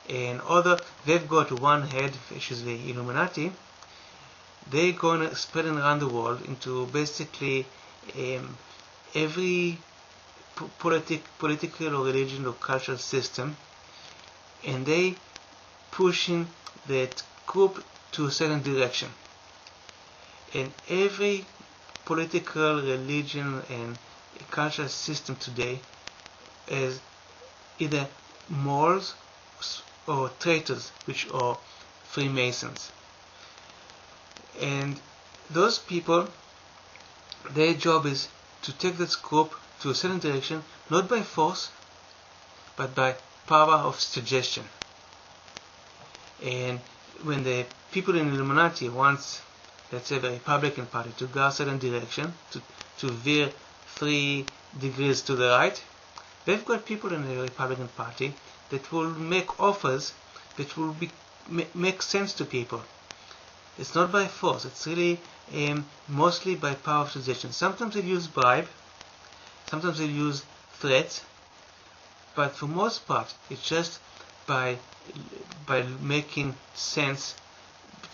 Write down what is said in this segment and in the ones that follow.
And although they've got one head, which is the Illuminati, they're going to spread it around the world into basically every political or religion or cultural system, and they pushing that group to a certain direction. And every political, religion, and cultural system today is either moles or traitors, which are Freemasons. And those people, their job is to take this group to a certain direction, not by force, but by power of suggestion. And when the people in Illuminati wants, let's say, the Republican Party to go a certain direction, to veer 3 degrees to the right, they've got people in the Republican Party that will make offers that will make sense to people. It's not by force, it's really mostly by power of suggestion. Sometimes they use bribe, sometimes they use threats, but for most part it's just by making sense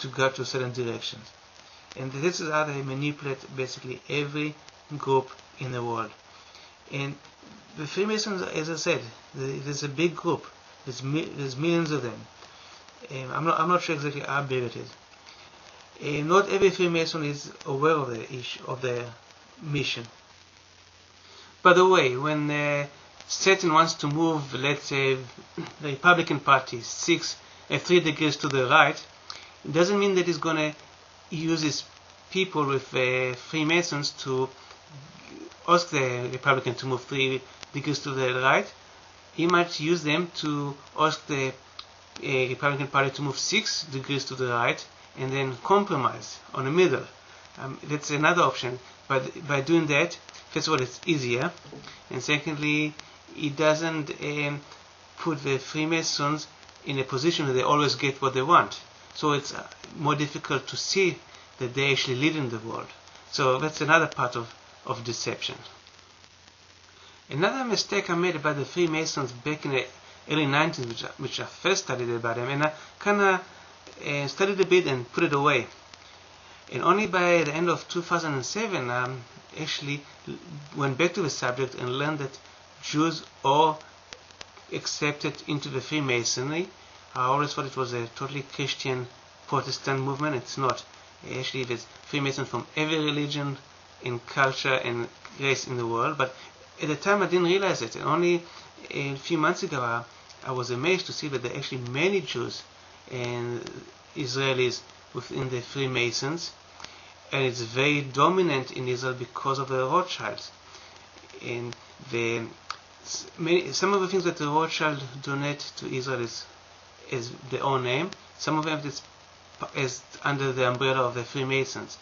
to go to certain directions. And this is how they manipulate basically every group in the world. And the Freemasons, as I said, there's a big group. There's millions of them. I'm not sure exactly how big it is. Not every Freemason is aware of the mission. By the way, when Satan wants to move, let's say, the Republican Party 3 degrees to the right, it doesn't mean that he's going to use his people with Freemasons to ask the Republican to move 3 degrees to the right. He might use them to ask the Republican Party to move 6 degrees to the right, and then compromise on the middle. That's another option. But by doing that, first of all, it's easier, and secondly, it doesn't put the Freemasons in a position where they always get what they want. So it's more difficult to see that they actually lead in the world. So that's another part of deception. Another mistake I made about the Freemasons back in the early 90s, which I first studied about them, and I kind of studied a bit and put it away. And only by the end of 2007, I actually went back to the subject and learned that Jews are accepted into the Freemasonry. I always thought it was a totally Christian Protestant movement. It's not. Actually, there's Freemasons from every religion and culture and race in the world. But at the time, I didn't realize it. And only a few months ago, I was amazed to see that there are actually many Jews and Israelis within the Freemasons, and it's very dominant in Israel because of the Rothschilds. And some of the things that the Rothschild donate to Israel is their own name. Some of them is under the umbrella of the Freemasons.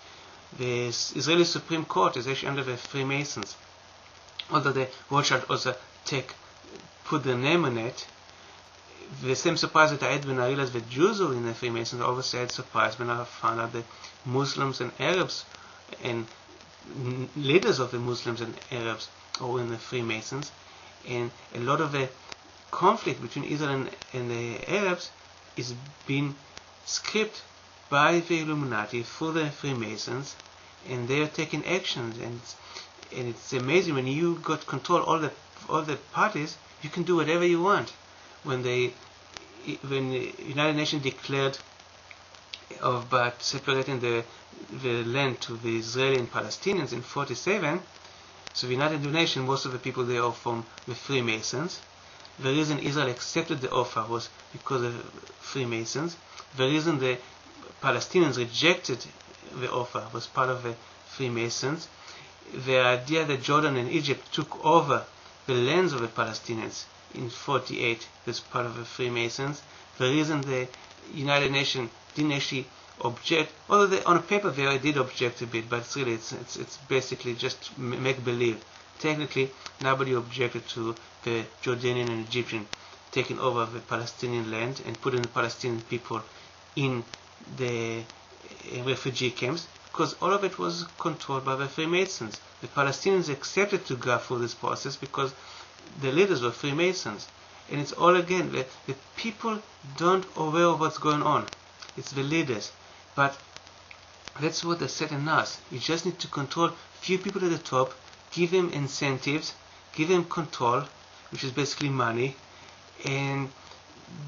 The Israeli Supreme Court is actually under the Freemasons, although the Rothschild also put their name on it. The same surprise that I had when I realized that Jews were in the Freemasons, I also had surprise when I found out that Muslims and Arabs and leaders of the Muslims and Arabs are in the Freemasons. And a lot of the conflict between Israel and the Arabs is being scripted by the Illuminati through the Freemasons, and they are taking actions. And it's amazing when you got control all the parties, you can do whatever you want. When the United Nations declared about separating the land to the Israeli and Palestinians in 1947, so the United Nations, most of the people there are from the Freemasons. The reason Israel accepted the offer was because of Freemasons. The reason the Palestinians rejected the offer was part of the Freemasons. The idea that Jordan and Egypt took over the lands of the Palestinians in 1948 was part of the Freemasons. The reason the United Nations didn't actually object, although on paper they did object a bit, but it's basically just make-believe. Technically, nobody objected to the Jordanian and Egyptian taking over the Palestinian land and putting the Palestinian people in the refugee camps, because all of it was controlled by the Freemasons. The Palestinians accepted to go through this process because the leaders were Freemasons, And it's all again, the people don't aware of what's going on. It's the leaders. But that's what the Satan does. You just need to control few people at the top, give them incentives, give them control, which is basically money, and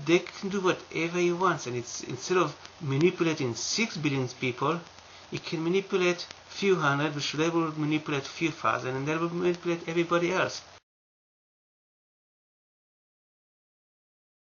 they can do whatever he wants. And it's, instead of manipulating 6 billion people, he can manipulate few hundred, which they will manipulate few thousand, and they will manipulate everybody else.